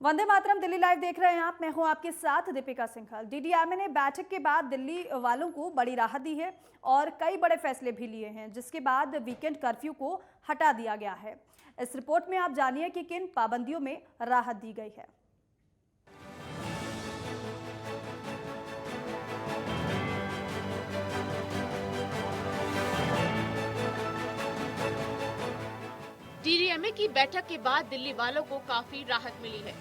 Vande Mataram Delhi live देख रहे हैं आप। मैं हूं आपके साथ दीपिका सिंघल। डीडीएमए ने बैठक के बाद दिल्ली वालों को बड़ी राहत दी है और कई बड़े फैसले भी लिए हैं, जिसके बाद वीकेंड कर्फ्यू को हटा दिया गया है। इस रिपोर्ट में आप जानिए कि किन पाबंदियों में राहत दी गई है। डीडीएमए की बैठक के बाद दिल्ली वालों को काफी राहत मिली है,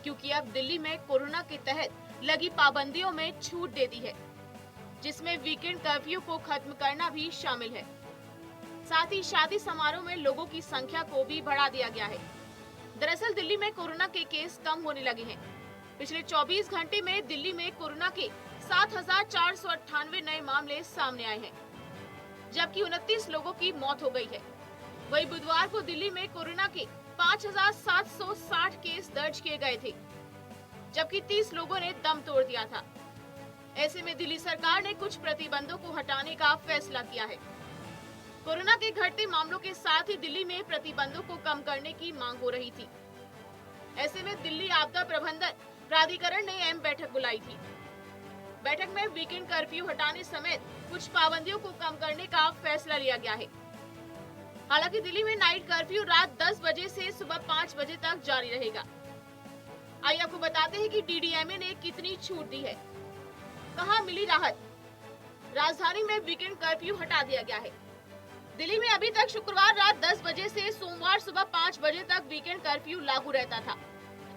क्योंकि अब दिल्ली में कोरोना के तहत लगी पाबंदियों में छूट दे दी है, जिसमें वीकेंड कर्फ्यू को खत्म करना भी शामिल है। साथ ही शादी समारोह में लोगों की संख्या को भी बढ़ा दिया गया है। दरअसल दिल्ली में कोरोना के केस कम होने लगे हैं। पिछले 24 घंटे में दिल्ली में कोरोना के 7,498 नए मामले सामने आए हैं, जबकि 29 लोगों की मौत हो गई है। वहीं बुधवार को दिल्ली में कोरोना के 5,760 केस दर्ज किए गए थे, जबकि 30 लोगों ने दम तोड़ दिया था। ऐसे में दिल्ली सरकार ने कुछ प्रतिबंधों को हटाने का फैसला किया है। कोरोना के घटते मामलों के साथ ही दिल्ली में प्रतिबंधों को कम करने की मांग हो रही थी। ऐसे में दिल्ली आपदा प्रबंधन प्राधिकरण ने अहम बैठक बुलाई थी। बैठक में वीकेंड कर्फ्यू हटाने समेत कुछ पाबंदियों को कम करने का फैसला लिया गया है। हालांकि दिल्ली में नाइट कर्फ्यू रात 10 बजे से सुबह 5 बजे तक जारी रहेगा। आइए आपको बताते हैं कि डीडीएमए ने कितनी छूट दी है, कहां मिली राहत। राजधानी में वीकेंड कर्फ्यू हटा दिया गया है। दिल्ली में अभी तक शुक्रवार रात 10 बजे से सोमवार सुबह 5 बजे तक वीकेंड कर्फ्यू लागू रहता था।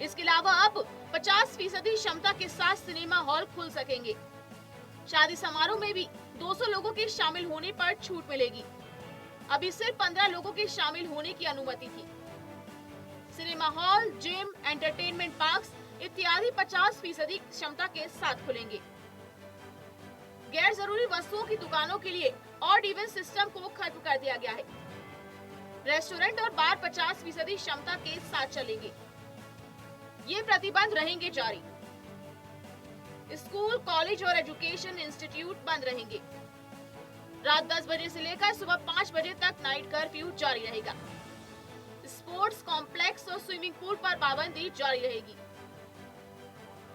इसके अलावा अब 50% क्षमता के साथ सिनेमा हॉल खुल सकेंगे। शादी समारोह में भी 200 लोगों के शामिल होने पर छूट मिलेगी। अभी सिर्फ 15 लोगों के शामिल होने की अनुमति थी। Cinema hall, gym, entertainment parks इत्यादि 50% क्षमता के साथ खुलेंगे। गैर जरूरी वस्तुओं की दुकानों के लिए ऑड इवन सिस्टम को खत्म कर दिया गया है। रेस्टोरेंट और बार 50% क्षमता के साथ चलेंगे। ये प्रतिबंध रहेंगे जारी। स्कूल, कॉलेज और एजुकेशन इंस्टीट्यूट बंद रहेंगे। रात 10 बजे से लेकर सुबह 5 बजे तक नाइट कर्फ्यू जारी रहेगा। स्पोर्ट्स कॉम्प्लेक्स और स्विमिंग पूल पर पाबंदी जारी रहेगी।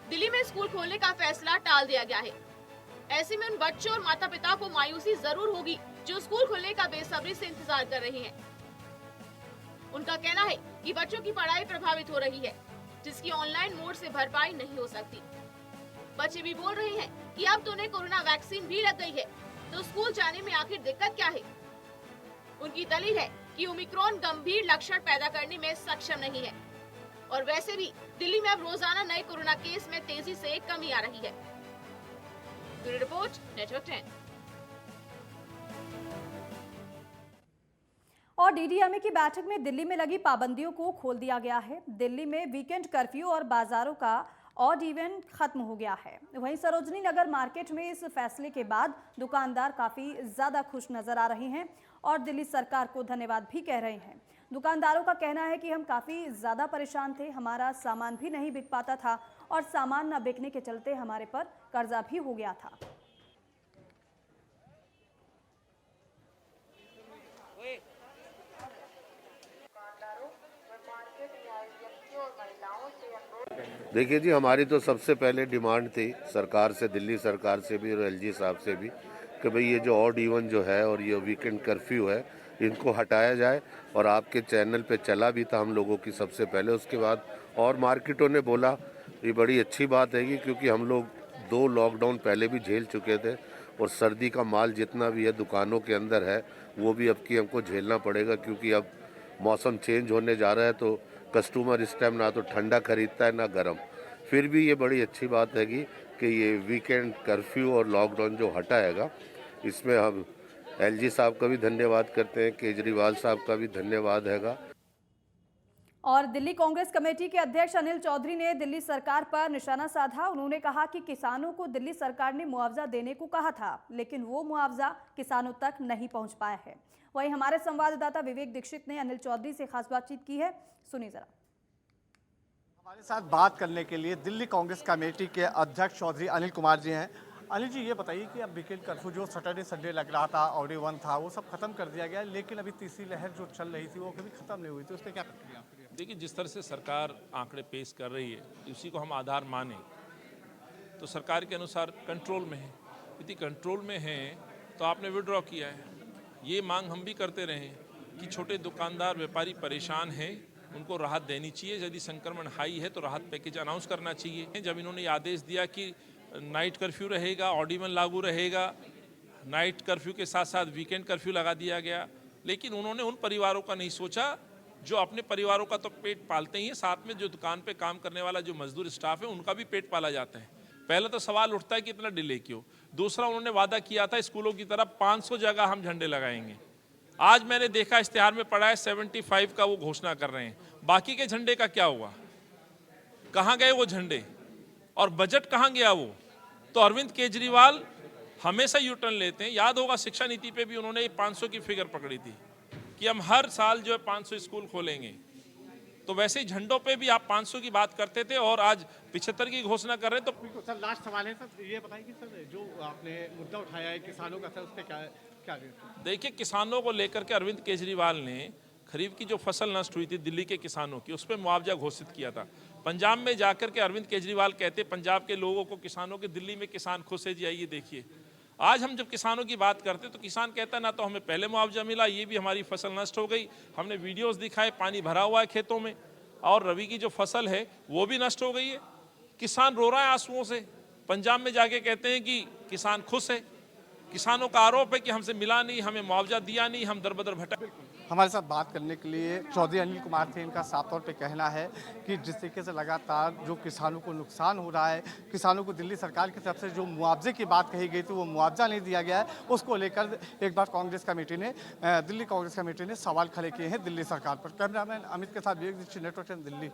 दिल्ली में स्कूल खोलने का फैसला टाल दिया गया है। ऐसे में उन बच्चों और माता पिता को मायूसी जरूर होगी जो स्कूल खुलने का बेसब्री से इंतजार कर रहे हैं। उनका कहना है कि बच्चों की पढ़ाई प्रभावित हो रही है, जिसकी ऑनलाइन मोड से भरपाई नहीं हो सकती। बच्चे भी बोल रहे हैं कि अब तो उन्हें कोरोना वैक्सीन भी लग गई है, तो स्कूल जाने में आखिर दिक्कत क्या है। उनकी दलील है कि ओमिक्रॉन गंभीर लक्षण पैदा करने में सक्षम नहीं है, और वैसे भी दिल्ली में अब रोजाना नए कोरोना केस में तेजी से कमी आ रही है। Bureau report, network 10। और डीडीएमए की बैठक में दिल्ली में लगी पाबंदियों को खोल दिया गया है। दिल्ली में वीकेंड कर्फ्यू और बाजारों का ऑड इवन खत्म हो गया है। वहीं सरोजनी नगर मार्केट में इस फैसले के बाद दुकानदार काफी ज्यादा खुश नजर आ रहे हैं और दिल्ली सरकार को धन्यवाद भी कह रहे हैं। दुकानदारों का कहना है कि हम काफी ज्यादा परेशान थे, हमारा सामान भी नहीं बिक पाता था और सामान न बिकने के चलते हमारे पर कर्जा भी हो गया था। देखिए जी, हमारी तो सबसे पहले डिमांड थी सरकार से, दिल्ली सरकार से भी और एलजी साहब से भी, कि भाई ये जो ऑड इवन जो है और ये वीकेंड कर्फ्यू है, इनको हटाया जाए। और आपके चैनल पे चला भी था हम लोगों की सबसे पहले, उसके बाद और मार्केटों ने बोला। ये बड़ी अच्छी बात है क्योंकि हम लोग 2 लॉकडाउन पहले भी झेल चुके थे और सर्दी का माल जितना भी है दुकानों के अंदर है, वो भी अब की हमको झेलना पड़ेगा, क्योंकि अब मौसम चेंज होने जा रहा है तो कस्टमर इस टाइम ना तो ठंडा खरीदता है ना गर्म। फिर भी ये बड़ी अच्छी बात है कि ये वीकेंड कर्फ्यू और लॉकडाउन जो हटाएगा, इसमें हम एलजी साहब का भी धन्यवाद करते हैं, केजरीवाल साहब का भी धन्यवाद हैगा। और दिल्ली कांग्रेस कमेटी के अध्यक्ष अनिल चौधरी ने दिल्ली सरकार पर निशाना साधा। उन्होंने कहा कि किसानों को दिल्ली सरकार ने मुआवजा देने को कहा था, लेकिन वो मुआवजा किसानों तक नहीं पहुंच पाया है। वहीं हमारे संवाददाता विवेक दीक्षित ने अनिल चौधरी से खास बातचीत की है, सुनिए जरा। हमारे साथ बात करने के लिए दिल्ली कांग्रेस कमेटी के अध्यक्ष चौधरी अनिल कुमार जी हैं। अनिल जी, ये बताइए कि अब वीकेंड कर्फ्यू जो सैटरडे संडे लग रहा था, ऑड इवन था, वो सब खत्म कर दिया गया, लेकिन अभी तीसरी लहर जो चल रही थी वो कभी खत्म नहीं हुई थी, उस पर क्या प्रतिक्रिया? देखिए, जिस तरह से सरकार आंकड़े पेश कर रही है उसी को हम आधार माने तो सरकार के अनुसार कंट्रोल में है। यदि कंट्रोल में है तो आपने विड्रॉ किया है। ये मांग हम भी करते रहे कि छोटे दुकानदार व्यापारी परेशान हैं, उनको राहत देनी चाहिए। यदि संक्रमण हाई है तो राहत पैकेज अनाउंस करना चाहिए। जब इन्होंने आदेश दिया कि नाइट कर्फ्यू रहेगा, ऑड इवन लागू रहेगा, नाइट कर्फ्यू के साथ साथ वीकेंड कर्फ्यू लगा दिया गया, लेकिन उन्होंने उन परिवारों का नहीं सोचा जो अपने परिवारों का तो पेट पालते ही हैं, साथ में जो दुकान पे काम करने वाला जो मजदूर स्टाफ है उनका भी पेट पाला जाता है। पहले तो सवाल उठता है कि इतना डिले क्यों। दूसरा, उन्होंने वादा किया था स्कूलों की तरफ 500 जगह हम झंडे लगाएंगे। आज मैंने देखा इश्तिहार में पड़ा है 75 का वो घोषणा कर रहे हैं। बाकी के झंडे का क्या हुआ? कहाँ गए वो झंडे? और बजट कहाँ गया वो? तो अरविंद केजरीवाल हमेशा यू टर्न लेते हैं। याद होगा शिक्षा नीति पे भी उन्होंने 500 की फिगर पकड़ी थी कि हम हर साल जो है 500 स्कूल खोलेंगे। तो वैसे ही झंडों पे भी आप 500 की बात करते थे और आज 75 की घोषणा कर रहे हैं। तो बिल्कुल सर, लास्ट सवाल है सर, ये बताइए कि सर जो आपने मुद्दा उठाया है किसानों का, सर उस पर क्या देखिए, किसानों को लेकर के अरविंद केजरीवाल ने खरीफ की जो फसल नष्ट हुई थी दिल्ली के किसानों की, उस पर मुआवजा घोषित किया था। पंजाब में जाकर के अरविंद केजरीवाल कहते पंजाब के लोगों को, किसानों के, दिल्ली में किसान खुश है जी, आइए देखिए। आज हम जब किसानों की बात करते तो किसान कहता ना तो हमें पहले मुआवजा मिला, ये भी हमारी फसल नष्ट हो गई, हमने वीडियोस दिखाए, पानी भरा हुआ है खेतों में, और रबी की जो फसल है वो भी नष्ट हो गई है। किसान रो रहा है आंसुओं से। पंजाब में जाके कहते हैं कि किसान खुश है। किसानों का आरोप है कि हमसे मिला नहीं, हमें मुआवजा दिया नहीं, हम दर बदर भटक। हमारे साथ बात करने के लिए चौधरी अनिल कुमार थे। इनका साफ तौर पे कहना है कि जिस तरीके से लगातार जो किसानों को नुकसान हो रहा है, किसानों को दिल्ली सरकार की तरफ से जो मुआवजे की बात कही गई थी वो मुआवजा नहीं दिया गया है, उसको लेकर एक बार कांग्रेस कमेटी ने, दिल्ली कांग्रेस कमेटी ने सवाल खड़े किए हैं दिल्ली सरकार पर। कैमरामैन अमित के साथ विवेक दीक्षित, नेटवर्क 10 दिल्ली।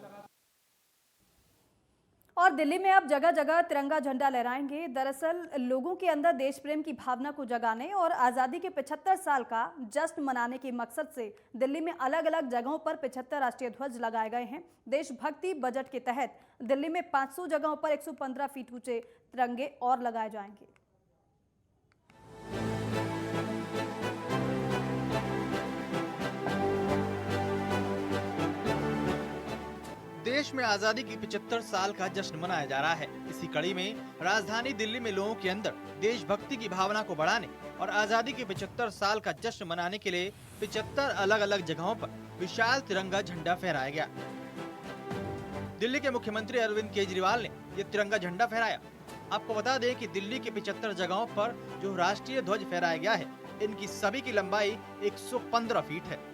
और दिल्ली में अब जगह जगह तिरंगा झंडा लहराएंगे। दरअसल लोगों के अंदर देश प्रेम की भावना को जगाने और आज़ादी के 75 साल का जश्न मनाने के मकसद से दिल्ली में अलग अलग जगहों पर 75 राष्ट्रीय ध्वज लगाए गए हैं। देशभक्ति बजट के तहत दिल्ली में 500 जगहों पर 115 फीट ऊंचे तिरंगे और लगाए जाएंगे। देश में आजादी की 75 साल का जश्न मनाया जा रहा है। इसी कड़ी में राजधानी दिल्ली में लोगों के अंदर देशभक्ति की भावना को बढ़ाने और आजादी के 75 साल का जश्न मनाने के लिए 75 अलग अलग जगहों पर विशाल तिरंगा झंडा फहराया गया। दिल्ली के मुख्यमंत्री अरविंद केजरीवाल ने ये तिरंगा झंडा फहराया। आपको बता दें कि दिल्ली के 75 जगहों पर जो राष्ट्रीय ध्वज फहराया गया है, इनकी सभी की लंबाई 115 फीट है।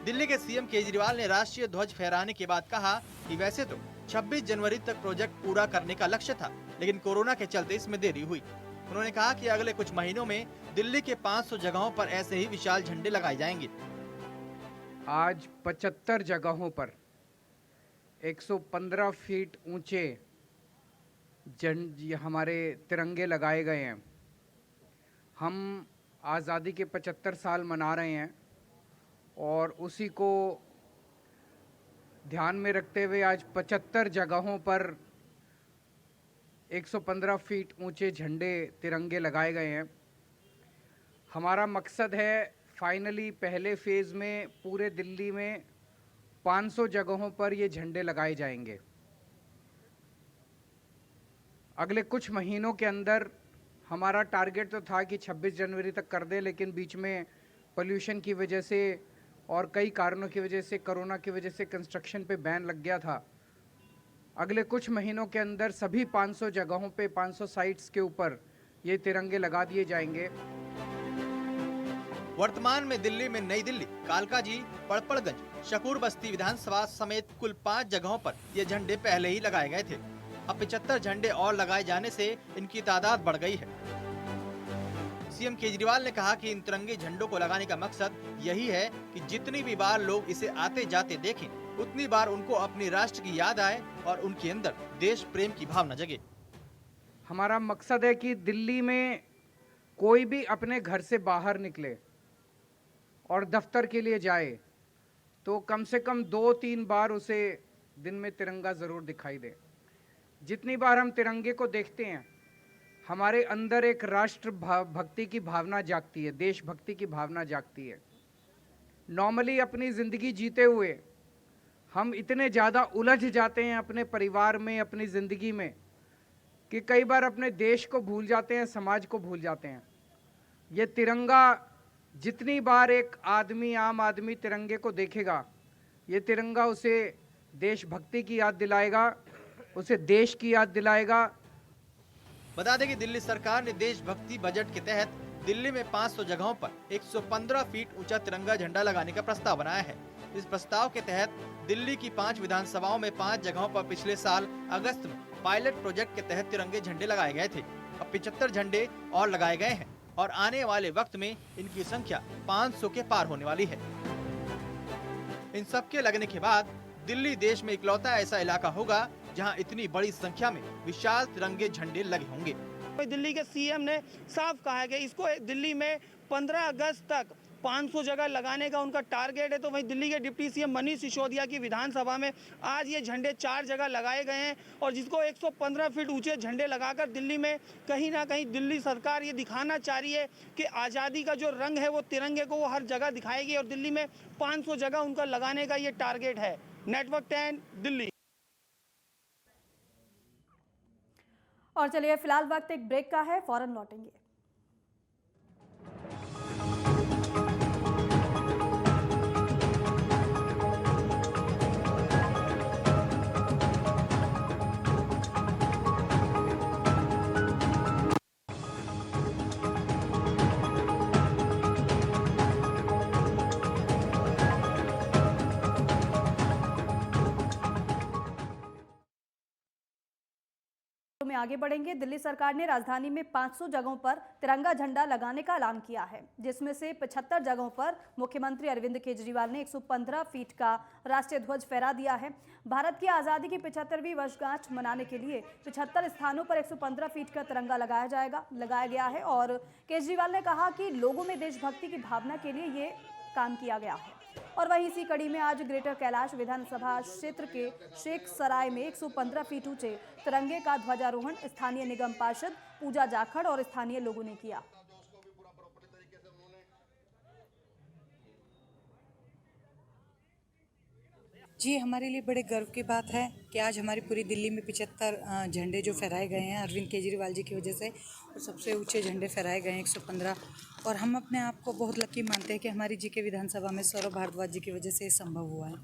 दिल्ली के सीएम केजरीवाल ने राष्ट्रीय ध्वज फहराने के बाद कहा कि वैसे तो 26 जनवरी तक प्रोजेक्ट पूरा करने का लक्ष्य था, लेकिन कोरोना के चलते इसमें देरी हुई। उन्होंने कहा कि अगले कुछ महीनों में दिल्ली के 500 जगहों पर ऐसे ही विशाल झंडे लगाए जाएंगे। आज 75 जगहों पर 115 फीट ऊंचे हमारे तिरंगे लगाए गए हैं। हम आज़ादी के 75 साल मना रहे हैं और उसी को ध्यान में रखते हुए आज 75 जगहों पर 115 फीट ऊंचे झंडे तिरंगे लगाए गए हैं। हमारा मकसद है फाइनली पहले फेज़ में पूरे दिल्ली में 500 जगहों पर ये झंडे लगाए जाएंगे। अगले कुछ महीनों के अंदर हमारा टारगेट तो था कि 26 जनवरी तक कर दे, लेकिन बीच में पोल्यूशन की वजह से और कई कारणों की वजह से, कोरोना की वजह से कंस्ट्रक्शन पे बैन लग गया था। अगले कुछ महीनों के अंदर सभी 500 जगहों पे 500 साइट्स के ऊपर ये तिरंगे लगा दिए जाएंगे। वर्तमान में दिल्ली में नई दिल्ली, कालकाजी, पड़पड़गंज, शकूर बस्ती विधानसभा समेत कुल 5 जगहों पर ये झंडे पहले ही लगाए गए थे। अब 75 झंडे और लगाए जाने से इनकी तादाद बढ़ गई है। सीएम केजरीवाल ने कहा कि इन तिरंगे झंडों को लगाने का मकसद यही है कि जितनी भी बार लोग इसे आते जाते देखें, उतनी बार उनको अपने राष्ट्र की याद आए और उनके अंदर देश प्रेम की भावना जगे। हमारा मकसद है कि दिल्ली में कोई भी अपने घर से बाहर निकले और दफ्तर के लिए जाए तो कम से कम 2-3 बार उसे दिन में तिरंगा जरूर दिखाई दे। जितनी बार हम तिरंगे को देखते हैं, हमारे अंदर एक राष्ट्र भक्ति की भावना जागती है, देशभक्ति की भावना जागती है। नॉर्मली अपनी ज़िंदगी जीते हुए हम इतने ज़्यादा उलझ जाते हैं अपने परिवार में, अपनी ज़िंदगी में, कि कई बार अपने देश को भूल जाते हैं, समाज को भूल जाते हैं। ये तिरंगा, जितनी बार एक आदमी, आम आदमी तिरंगे को देखेगा, ये तिरंगा उसे देशभक्ति की याद दिलाएगा, उसे देश की याद दिलाएगा। बता दें कि दिल्ली सरकार ने देशभक्ति बजट के तहत दिल्ली में 500 जगहों पर 115 फीट ऊंचा तिरंगा झंडा लगाने का प्रस्ताव बनाया है। इस प्रस्ताव के तहत दिल्ली की 5 विधानसभाओं में 5 जगहों पर पिछले साल अगस्त में पायलट प्रोजेक्ट के तहत तिरंगे झंडे लगाए गए थे। अब 75 झंडे और लगाए गए हैं और आने वाले वक्त में इनकी संख्या 500 के पार होने वाली है। इन सब के लगने के बाद दिल्ली देश में इकलौता ऐसा इलाका होगा जहां इतनी बड़ी संख्या में विशाल तिरंगे झंडे लगे होंगे। दिल्ली के सीएम ने साफ कहा है कि इसको दिल्ली में 15 अगस्त तक 500 जगह लगाने का उनका टारगेट है। तो वहीं दिल्ली के डिप्टी सीएम मनीष सिसोदिया की विधानसभा में आज ये झंडे 4 जगह लगाए गए हैं और जिसको 115 फीट ऊंचे झंडे लगाकर दिल्ली में कहीं ना कहीं दिल्ली सरकार ये दिखाना चाह रही है कि आज़ादी का जो रंग है वो तिरंगे को वो हर जगह दिखाएगी और दिल्ली में 500 जगह उनका लगाने का ये टारगेट है। नेटवर्क 10 दिल्ली। और चलिए फिलहाल वक्त एक ब्रेक का है, फौरन लौटेंगे। में आगे बढ़ेंगे। दिल्ली सरकार ने राजधानी में 500 जगहों पर तिरंगा झंडा लगाने का ऐलान किया है, जिसमें से 75 जगहों पर मुख्यमंत्री अरविंद केजरीवाल ने 115 फीट का राष्ट्रीय ध्वज फहरा दिया है। भारत की आज़ादी की 75वीं वर्षगांठ मनाने के लिए 75 स्थानों पर 115 फीट का तिरंगा लगाया गया है और केजरीवाल ने कहा कि लोगों में देशभक्ति की भावना के लिए ये काम किया गया है। और वहीं इसी कड़ी में आज ग्रेटर कैलाश विधानसभा क्षेत्र के शेख सराय में 115 फीट ऊंचे तिरंगे का ध्वजारोहण स्थानीय निगम पार्षद पूजा जाखड़ और स्थानीय लोगों ने किया। जी, हमारे लिए बड़े गर्व की बात है कि आज हमारी पूरी दिल्ली में 75 झंडे जो फहराए गए हैं अरविंद केजरीवाल जी की वजह से, और सबसे ऊंचे झंडे फहराए गए हैं 115। और हम अपने आप को बहुत लकी मानते हैं कि हमारी जी के विधानसभा में सौरभ भारद्वाज जी की वजह से ये संभव हुआ है।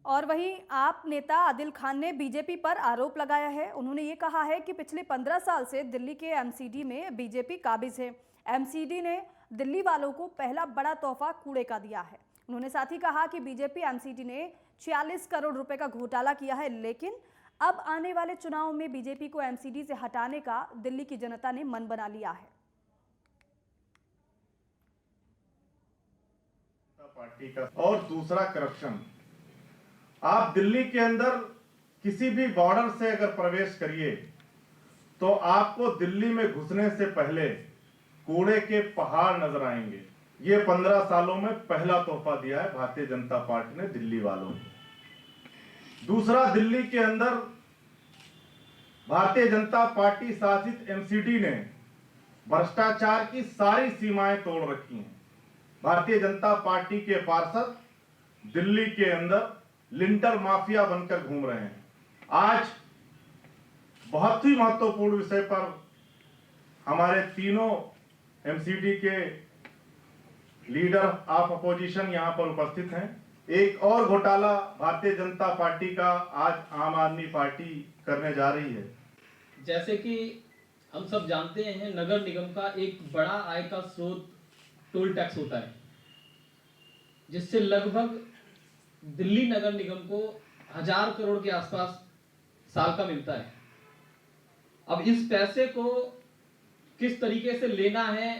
और वहीं आप नेता आदिल खान ने बीजेपी पर आरोप लगाया है। उन्होंने ये कहा है कि पिछले 15 साल से दिल्ली के एमसीडी में बीजेपी काबिज है। एमसीडी ने दिल्ली वालों को पहला बड़ा तोहफा कूड़े का दिया है। उन्होंने साथ ही कहा कि बीजेपी एमसीडी ने 46 करोड़ रुपए का घोटाला किया है, लेकिन अब आने वाले चुनाव में बीजेपी को एमसीडी से हटाने का दिल्ली की जनता ने मन बना लिया है। पार्टी का और दूसरा करप्शन। आप दिल्ली के अंदर किसी भी बॉर्डर से अगर प्रवेश करिए तो आपको दिल्ली में घुसने से पहले कूड़े के पहाड़ नजर आएंगे। ये 15 सालों में पहला तोहफा दिया है भारतीय जनता पार्टी ने दिल्ली वालों को। दूसरा, दिल्ली के अंदर भारतीय जनता पार्टी शासित एमसीडी ने भ्रष्टाचार की सारी सीमाएं तोड़ रखी हैं। भारतीय जनता पार्टी के पार्षद दिल्ली के अंदर लिंटर माफिया बनकर घूम रहे हैं। आज बहुत ही महत्वपूर्ण विषय पर हमारे तीनों एमसीडी के लीडर ऑफ अपोजिशन यहां पर उपस्थित हैं। एक और घोटाला भारतीय जनता पार्टी का आज आम आदमी पार्टी करने जा रही है। जैसे कि हम सब जानते हैं, नगर निगम का एक बड़ा आय का स्रोत टोल टैक्स होता है, जिससे लगभग दिल्ली नगर निगम को 1000 करोड़ के आसपास साल का मिलता है। अब इस पैसे को किस तरीके से लेना है,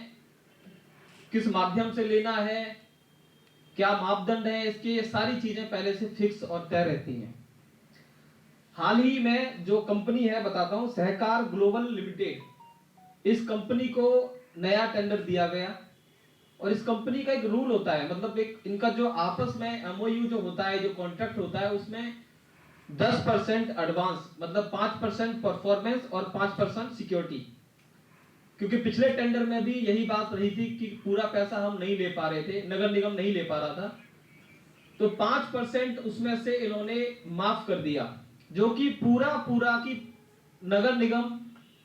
किस माध्यम से लेना है, क्या मापदंड है इसके, ये सारी चीजें पहले से फिक्स और तय रहती हैं। हाल ही में जो कंपनी है, बताता हूं, सहकार ग्लोबल लिमिटेड, इस कंपनी को नया टेंडर दिया गया और इस कंपनी का एक रूल होता है, मतलब एक इनका जो आपस में एमओयू जो होता है, जो कॉन्ट्रैक्ट होता है, उसमें 10% एडवांस, मतलब 5% परफॉर्मेंस और 5% सिक्योरिटी। क्योंकि पिछले टेंडर में भी यही बात रही थी कि पूरा पैसा हम नहीं ले पा रहे थे, नगर निगम नहीं ले पा रहा था, तो 5% उसमें से इन्होंने माफ कर दिया, जो कि पूरा की नगर निगम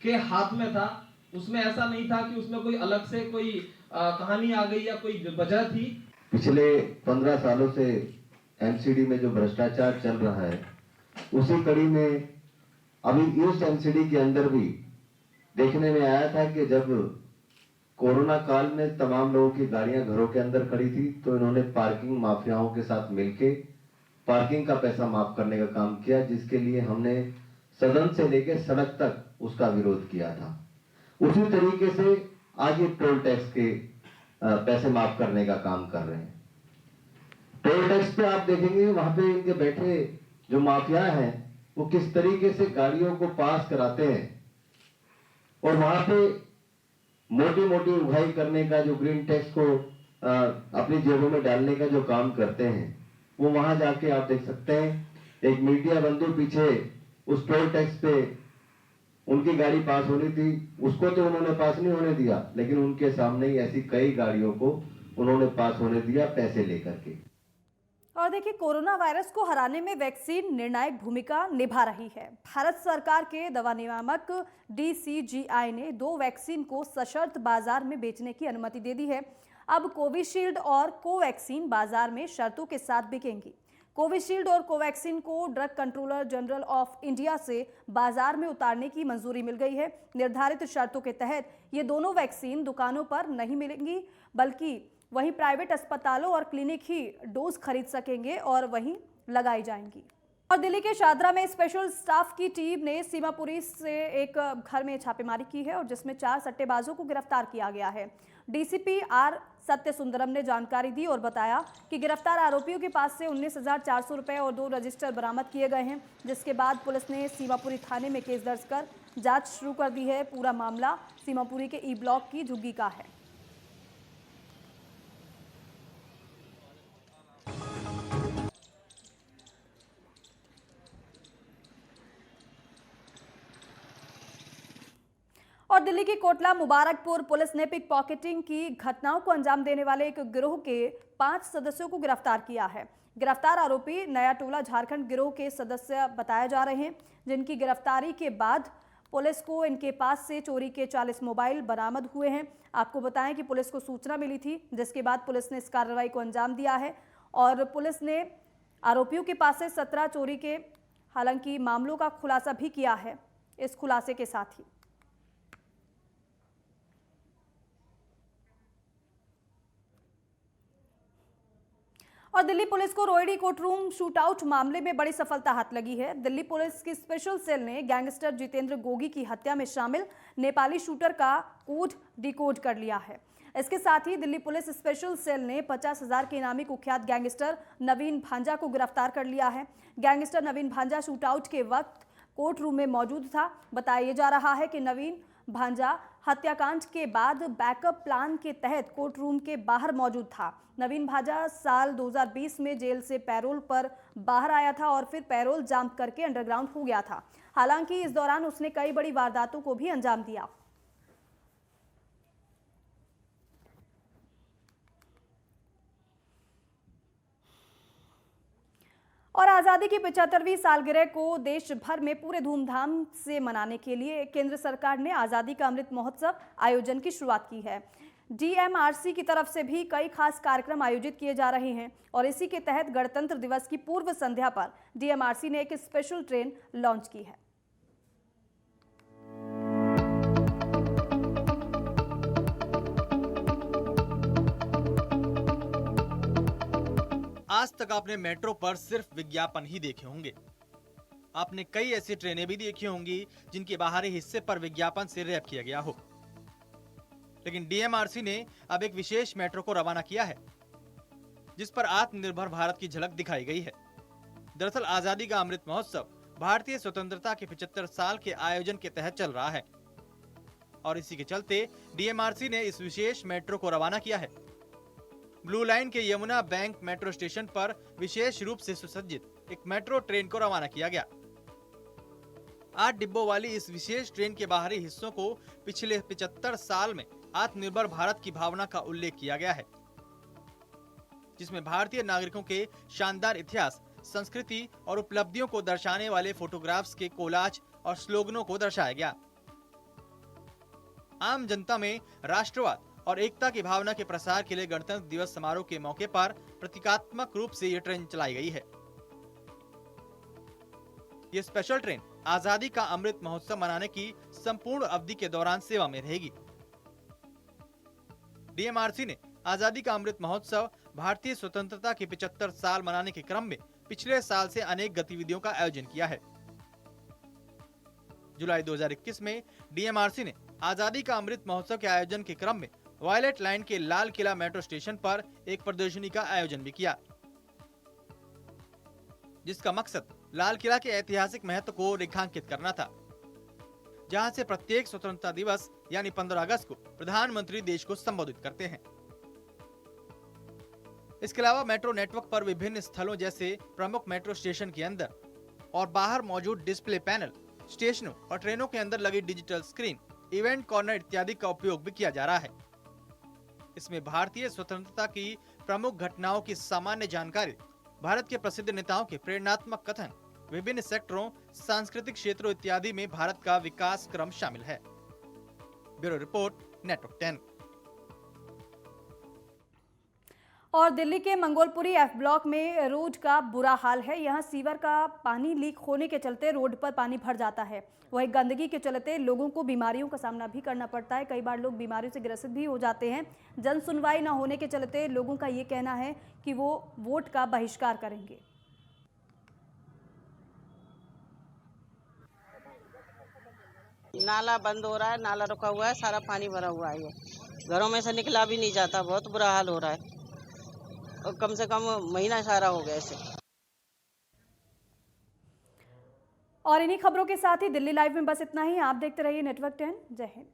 के हाथ में था। उसमें ऐसा नहीं था कि उसमें कोई अलग से कोई कहानी आ गई या कोई वजह थी। पिछले 15 सालों से एमसीडी में जो भ्रष्टाचार चल रहा है, उसी कड़ी में अभी ईस्ट एमसीडी के अंदर भी देखने में आया था कि जब कोरोना काल में तमाम लोगों की गाड़ियां घरों के अंदर खड़ी थी, तो इन्होंने पार्किंग माफियाओं के साथ मिलके पार्किंग का पैसा माफ करने का काम किया, जिसके लिए हमने सदन से लेकर सड़क तक उसका विरोध किया था। उसी तरीके से आज ये टोल टैक्स के पैसे माफ करने का काम कर रहे हैं। टोल टैक्स पे आप देखेंगे वहां पे इनके बैठे जो माफिया हैं वो किस तरीके से गाड़ियों को पास कराते हैं और वहां पे मोटी मोटी उगाही करने का, जो ग्रीन टैक्स को अपनी जेबों में डालने का जो काम करते हैं, वो वहां जाके आप देख सकते हैं। एक मीडिया बंधु पीछे उस टोल टैक्स पे उनकी गाड़ी पास होनी थी, उसको तो उन्होंने पास नहीं होने दिया, लेकिन उनके सामने ही ऐसी कई गाड़ियों को उन्होंने पास होने दिया पैसे लेकर के। और देखिए, कोरोना वायरस को हराने में वैक्सीन निर्णायक भूमिका निभा रही है। भारत सरकार के दवा नियामक DCGI ने 2 वैक्सीन को सशर्त बाजार में बेचने की अनुमति दे दी है। अब कोविशील्ड और कोवैक्सीन बाजार में शर्तों के साथ बिकेंगी। कोविशील्ड और कोवैक्सीन को drug controller general of India से बाजार में उतारने की मंजूरी मिल गई है। निर्धारित शर्तों के तहत ये दोनों वैक्सीन दुकानों पर नहीं मिलेंगी, बल्कि वहीं प्राइवेट अस्पतालों और क्लिनिक ही डोज खरीद सकेंगे और वहीं लगाई जाएंगी। और दिल्ली के शादरा में स्पेशल स्टाफ की टीम ने सीमापुरी से एक घर में छापेमारी की है और जिसमें 4 सट्टेबाजों को गिरफ्तार किया गया है। DCP R सत्यसुंदरम ने जानकारी दी और बताया कि गिरफ्तार आरोपियों के पास से 19,400 रुपए और 2 रजिस्टर बरामद किए गए हैं, जिसके बाद पुलिस ने सीमापुरी थाने में केस दर्ज कर जांच शुरू कर दी है। पूरा मामला सीमापुरी के E ब्लॉक की झुग्गी का है। और दिल्ली की कोटला मुबारकपुर पुलिस ने पिक पॉकेटिंग की घटनाओं को अंजाम देने वाले एक गिरोह के 5 सदस्यों को गिरफ्तार किया है। गिरफ्तार आरोपी नया टोला झारखंड गिरोह के सदस्य बताए जा रहे हैं, जिनकी गिरफ्तारी के बाद पुलिस को इनके पास से चोरी के 40 मोबाइल बरामद हुए हैं। आपको बताएं कि पुलिस को सूचना मिली थी, जिसके बाद पुलिस ने इस कार्रवाई को अंजाम दिया है और पुलिस ने आरोपियों के पास से 17 चोरी के हालांकि मामलों का खुलासा भी किया है। इस खुलासे के साथ ही और दिल्ली पुलिस को रोहिणी कोर्टरूम शूटआउट मामले में बड़ी सफलता हाथ लगी है। दिल्ली पुलिस की स्पेशल सेल ने गैंगस्टर जितेंद्र गोगी की हत्या में शामिल नेपाली शूटर का कोड डिकोड कर लिया है। इसके साथ ही दिल्ली पुलिस स्पेशल सेल ने 50,000 के इनामी कुख्यात गैंगस्टर नवीन भांजा को गिरफ्तार कर लिया है। गैंगस्टर नवीन भांजा शूटआउट के वक्त कोर्ट रूम में मौजूद था। बताया जा रहा है कि नवीन भांजा हत्याकांड के बाद बैकअप प्लान के तहत कोर्ट रूम के बाहर मौजूद था। नवीन भांजा साल 2020 में जेल से पैरोल पर बाहर आया था और फिर पैरोल जंप करके अंडरग्राउंड हो गया था। हालांकि इस दौरान उसने कई बड़ी वारदातों को भी अंजाम दिया। और आज़ादी की 75वीं सालगिरह को देश भर में पूरे धूमधाम से मनाने के लिए केंद्र सरकार ने आज़ादी का अमृत महोत्सव आयोजन की शुरुआत की है। DMRC की तरफ से भी कई खास कार्यक्रम आयोजित किए जा रहे हैं और इसी के तहत गणतंत्र दिवस की पूर्व संध्या पर DMRC ने एक स्पेशल ट्रेन लॉन्च की है। आज तक आपने मेट्रो पर सिर्फ विज्ञापन ही देखे होंगे। आपने कई ऐसी ट्रेनें भी देखी होंगी जिनके बाहरी हिस्से पर विज्ञापन से रैप किया गया हो। लेकिन DMRC ने अब एक विशेष मेट्रो को रवाना किया है, जिस पर आत्मनिर्भर भारत की झलक दिखाई गई है। दरअसल आजादी का अमृत महोत्सव भारतीय स्वतंत्रता के 75 साल के आयोजन के तहत चल रहा है और इसी के चलते DMRC ने इस विशेष मेट्रो को रवाना किया है। ब्लू लाइन के यमुना बैंक मेट्रो स्टेशन पर विशेष रूप से सुसज्जित एक मेट्रो ट्रेन को रवाना किया गया। 8 डिब्बों वाली इस विशेष ट्रेन के बाहरी हिस्सों को पिछले 75 साल में आत्मनिर्भर भारत की भावना का उल्लेख किया गया है। जिसमें भारतीय नागरिकों के शानदार इतिहास, संस्कृति और उपलब्धियों को दर्शाने वाले फोटोग्राफ्स के कोलाज और स्लोगनों को दर्शाया गया। आम जनता में राष्ट्रवाद और एकता की भावना के प्रसार के लिए गणतंत्र दिवस समारोह के मौके पर प्रतीकात्मक रूप से ये ट्रेन चलाई गई है। ये स्पेशल ट्रेन आजादी का अमृत महोत्सव मनाने की संपूर्ण अवधि के दौरान सेवा में रहेगी। डीएमआरसी ने आजादी का अमृत महोत्सव भारतीय स्वतंत्रता के 75 साल मनाने के क्रम में पिछले साल से अनेक गतिविधियों का आयोजन किया है। जुलाई 2021 में डीएमआरसी ने आजादी का अमृत महोत्सव के आयोजन के क्रम में वायलेट लाइन के लाल किला मेट्रो स्टेशन पर एक प्रदर्शनी का आयोजन भी किया, जिसका मकसद लाल किला के ऐतिहासिक महत्व को रेखांकित करना था, जहां से प्रत्येक स्वतंत्रता दिवस यानी 15 अगस्त को प्रधानमंत्री देश को संबोधित करते हैं। इसके अलावा मेट्रो नेटवर्क पर विभिन्न स्थलों जैसे प्रमुख मेट्रो स्टेशन के अंदर और बाहर मौजूद डिस्प्ले पैनल, स्टेशनों और ट्रेनों के अंदर लगी डिजिटल स्क्रीन, इवेंट कॉर्नर इत्यादि का उपयोग भी किया जा रहा है। इसमें भारतीय स्वतंत्रता की प्रमुख घटनाओं की सामान्य जानकारी, भारत के प्रसिद्ध नेताओं के प्रेरणात्मक कथन, विभिन्न सेक्टरों, सांस्कृतिक क्षेत्रों इत्यादि में भारत का विकास क्रम शामिल है। Bureau report, network 10। और दिल्ली के मंगोलपुरी एफ ब्लॉक में रोड का बुरा हाल है। यहां सीवर का पानी लीक होने के चलते रोड पर पानी भर जाता है। वहीं गंदगी के चलते लोगों को बीमारियों का सामना भी करना पड़ता है। कई बार लोग बीमारियों से ग्रसित भी हो जाते हैं। जन सुनवाई न होने के चलते लोगों का ये कहना है कि वो वोट का बहिष्कार करेंगे। नाला बंद हो रहा है, नाला रुका हुआ है, सारा पानी भरा हुआ है। घरों में से निकला भी नहीं जाता, बहुत बुरा हाल हो रहा है और कम से कम महीना सारा हो गया ऐसे। और इन्हीं खबरों के साथ ही दिल्ली लाइव में बस इतना ही। आप देखते रहिए नेटवर्क 10। जय हिंद।